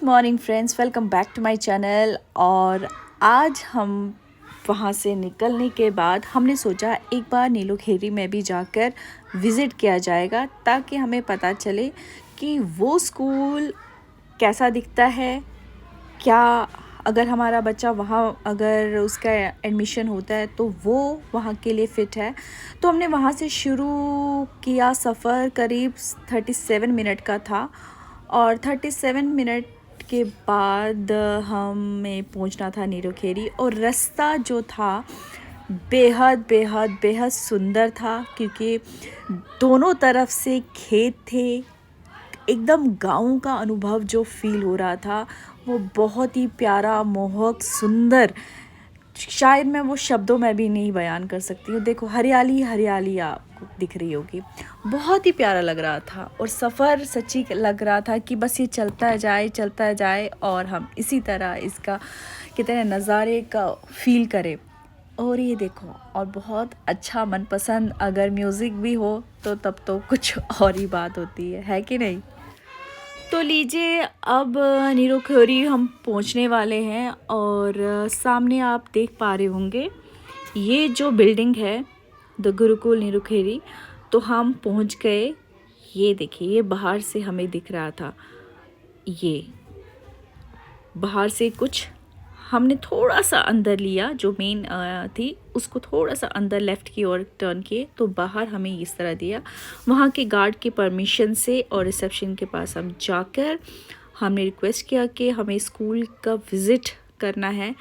Morning friends, welcome back to my channel. और आज हम वहाँ से निकलने के बाद हमने सोचा एक बार नीलोखेरी में भी जाकर विज़िट किया जाएगा, ताकि हमें पता चले कि वो स्कूल कैसा दिखता है। क्या अगर हमारा बच्चा वहाँ अगर उसका एडमिशन होता है तो वो वहाँ के लिए फ़िट है। तो हमने वहाँ से शुरू किया सफ़र। करीब 37 मिनट का था और 37 मिनट के बाद हमें पहुंचना था नीलोखेरी। और रास्ता जो था बेहद बेहद बेहद सुंदर था, क्योंकि दोनों तरफ से खेत थे। एकदम गाँव का अनुभव जो फील हो रहा था वो बहुत ही प्यारा, मोहक, सुंदर। शायद मैं वो शब्दों में भी नहीं बयान कर सकती हूँ। देखो, हरियाली हरियाली आपको दिख रही होगी, बहुत ही प्यारा लग रहा था। और सफ़र सच्ची लग रहा था कि बस ये चलता जाए और हम इसी तरह इसका कितने नज़ारे का फ़ील करें। और ये देखो, और बहुत अच्छा मनपसंद अगर म्यूज़िक भी हो तो तब तो कुछ और ही बात होती है कि नहीं। तो लीजिए, अब नीलोखेरी हम पहुंचने वाले हैं और सामने आप देख पा रहे होंगे ये जो बिल्डिंग है, द गुरुकुल नीलोखेरी। तो हम पहुंच गए। ये देखिए, ये बाहर से हमें दिख रहा था। ये बाहर से कुछ हमने थोड़ा सा अंदर लिया, जो मेन थी उसको थोड़ा सा अंदर लेफ़्ट की ओर टर्न किए तो बाहर हमें इस तरह दिया। वहाँ के गार्ड की परमिशन से और रिसेप्शन के पास हम जाकर हमने रिक्वेस्ट किया कि हमें स्कूल का विज़िट करना है।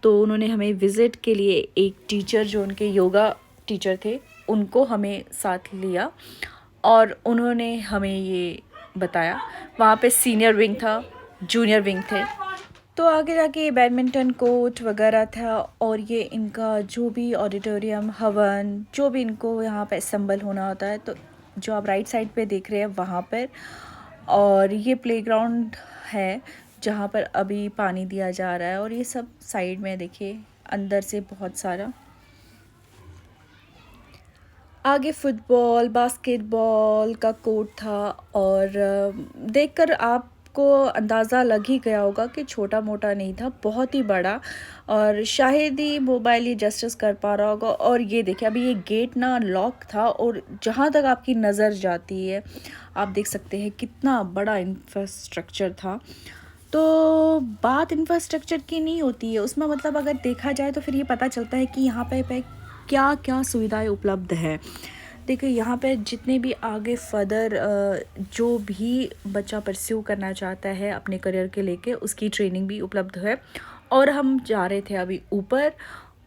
तो उन्होंने हमें विज़िट के लिए एक टीचर, जो उनके योगा टीचर थे, उनको हमें साथ लिया और उन्होंने हमें ये बताया। वहाँ पे सीनियर विंग था, जूनियर विंग थे। तो आगे जाके बैडमिंटन कोर्ट वगैरह था। और ये इनका जो भी ऑडिटोरियम, हवन, जो भी इनको यहाँ पे असेंबल होना होता है, तो जो आप राइट साइड पे देख रहे हैं वहाँ पर। और ये प्लेग्राउंड है जहाँ पर अभी पानी दिया जा रहा है। और ये सब साइड में देखिए, अंदर से बहुत सारा आगे फुटबॉल, बास्केटबॉल का कोर्ट था। और देखकर आपको अंदाज़ा लग ही गया होगा कि छोटा मोटा नहीं था, बहुत ही बड़ा। और शायद ही मोबाइल ये जस्टिस कर पा रहा होगा। और ये देखिए, अभी ये गेट ना लॉक था और जहाँ तक आपकी नज़र जाती है आप देख सकते हैं कितना बड़ा इंफ्रास्ट्रक्चर था। तो बात इंफ्रास्ट्रक्चर की नहीं होती है उसमें, मतलब अगर देखा जाए तो फिर ये पता चलता है कि यहाँ पे क्या क्या सुविधाएं उपलब्ध है। देखिए, यहाँ पे जितने भी आगे फर्दर जो भी बच्चा परस्यू करना चाहता है अपने करियर के लेके, उसकी ट्रेनिंग भी उपलब्ध है। और हम जा रहे थे अभी ऊपर।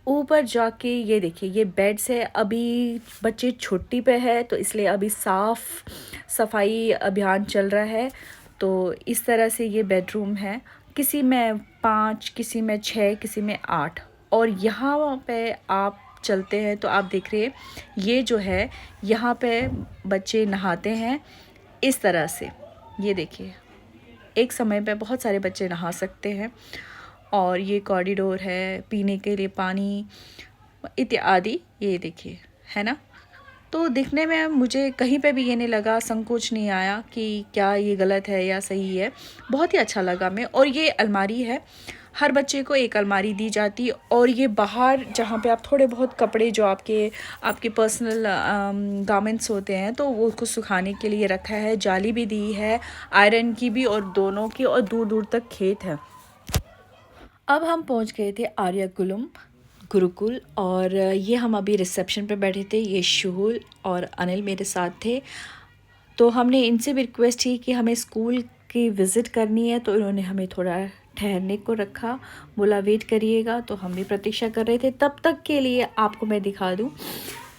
ऊपर जाके ये देखिए, ये बेड्स है। अभी बच्चे छुट्टी पे है तो इसलिए अभी साफ़ सफाई अभियान चल रहा है। तो इस तरह से ये बेडरूम है, किसी में 5, किसी में 6, किसी में 8। और यहाँ पे आप चलते हैं तो आप देख रहे हैं, ये जो है यहाँ पे बच्चे नहाते हैं इस तरह से। ये देखिए, एक समय पे बहुत सारे बच्चे नहा सकते हैं। और ये कॉरिडोर है, पीने के लिए पानी इत्यादि। ये देखिए, है ना। तो दिखने में मुझे कहीं पे भी ये नहीं लगा, संकोच नहीं आया कि क्या ये गलत है या सही है। बहुत ही अच्छा लगा मैं। और ये अलमारी है, हर बच्चे को एक अलमारी दी जाती है। और ये बाहर जहाँ पे आप थोड़े बहुत कपड़े जो आपके पर्सनल गारमेंट्स होते हैं, तो वो उसको सुखाने के लिए रखा है। जाली भी दी है, आयरन की भी, और दोनों की। और दूर दूर तक खेत है। अब हम पहुँच गए थे आर्या गुरुकुल। और ये हम अभी रिसेप्शन पे बैठे थे। ये शुहुल और अनिल मेरे साथ थे। तो हमने इनसे भी रिक्वेस्ट की कि हमें स्कूल की विज़िट करनी है, तो इन्होंने हमें थोड़ा ठहरने को रखा, बोला वेट करिएगा। तो हम भी प्रतीक्षा कर रहे थे। तब तक के लिए आपको मैं दिखा दूं,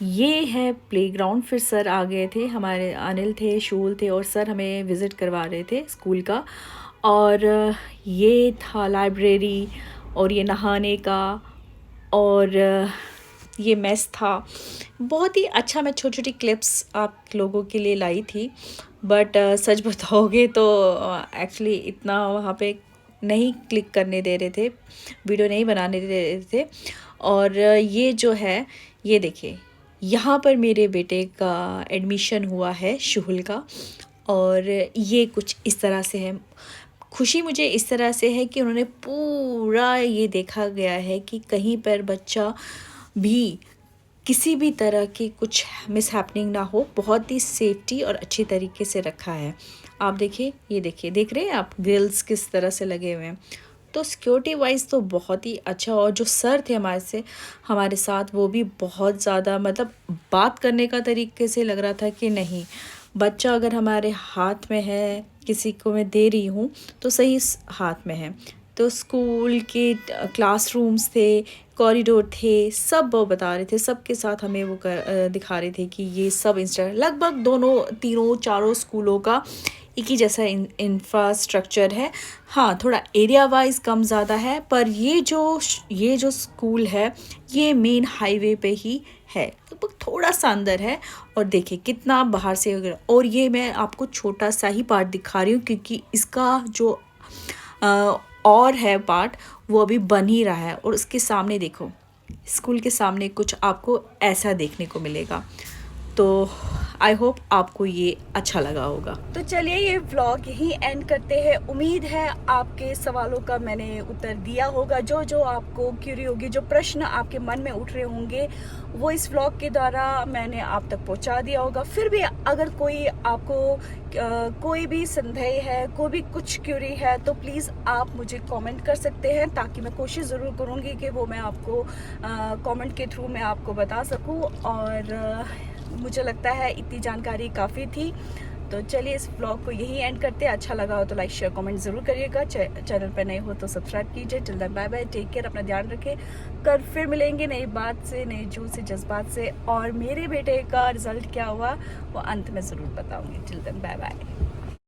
ये है प्लेग्राउंड। फिर सर आ गए थे, हमारे अनिल थे, शुहुल थे, और सर हमें विज़िट करवा रहे थे स्कूल का। और ये था लाइब्रेरी, और ये नहाने का, और ये मेस था। बहुत ही अच्छा। मैं छोटी छोटी क्लिप्स आप लोगों के लिए लाई थी, बट सच बताओगे तो एक्चुअली इतना वहाँ पे नहीं क्लिक करने दे रहे थे, वीडियो नहीं बनाने दे रहे थे। और ये जो है, ये देखिए, यहाँ पर मेरे बेटे का एडमिशन हुआ है, शुहुल का। और ये कुछ इस तरह से है। खुशी मुझे इस तरह से है कि उन्होंने पूरा ये देखा गया है कि कहीं पर बच्चा भी किसी भी तरह की कुछ मिसहैपनिंग ना हो, बहुत ही सेफ्टी और अच्छी तरीके से रखा है। आप देखिए, ये देखिए, देख रहे हैं आप ग्रिल्स किस तरह से लगे हुए हैं। तो सिक्योरिटी वाइज तो बहुत ही अच्छा, और जो सर थे हमारे साथ वो भी बहुत ज़्यादा, मतलब बात करने का तरीके से लग रहा था कि नहीं, बच्चा अगर हमारे हाथ में है, किसी को मैं दे रही हूँ तो सही हाथ में है। तो स्कूल के क्लासरूम्स थे, कॉरिडोर थे, सब वो बता रहे थे, सबके साथ हमें वो दिखा रहे थे कि ये सब लगभग दोनों तीनों चारों स्कूलों का एक ही जैसा इंफ्रास्ट्रक्चर है। हाँ, थोड़ा एरिया वाइज कम ज़्यादा है, पर ये जो स्कूल है ये मेन हाईवे पे ही है, तो थोड़ा सा अंदर है। और देखिए कितना बाहर से वगैरह, और ये मैं आपको छोटा सा ही पार्ट दिखा रही हूँ क्योंकि इसका जो और है पार्ट वो अभी बन ही रहा है। और उसके सामने देखो, स्कूल के सामने कुछ आपको ऐसा देखने को मिलेगा। तो आई होप आपको ये अच्छा लगा होगा। तो चलिए ये व्लॉग यहीं एंड करते हैं। उम्मीद है आपके सवालों का मैंने उत्तर दिया होगा। जो जो आपको क्यूरी होगी, जो प्रश्न आपके मन में उठ रहे होंगे, वो इस व्लॉग के द्वारा मैंने आप तक पहुंचा दिया होगा। फिर भी अगर कोई आपको कोई भी संदेह है, कोई भी कुछ क्यूरी है, तो प्लीज़ आप मुझे कमेंट कर सकते हैं, ताकि मैं कोशिश ज़रूर करूँगी कि वो मैं आपको कमेंट के थ्रू मैं आपको बता सकूँ। और मुझे लगता है इतनी जानकारी काफ़ी थी। तो चलिए इस ब्लॉग को यही एंड करते हैं। अच्छा लगा हो तो लाइक शेयर कमेंट ज़रूर करिएगा। चैनल पर नए हो तो सब्सक्राइब कीजिए। Till then bye bye, take care, अपना ध्यान रखें। कल फिर मिलेंगे नई बात से, नए जोश से, जज्बात से। और मेरे बेटे का रिजल्ट क्या हुआ वो अंत में ज़रूर बताऊँगी। Till then bye bye.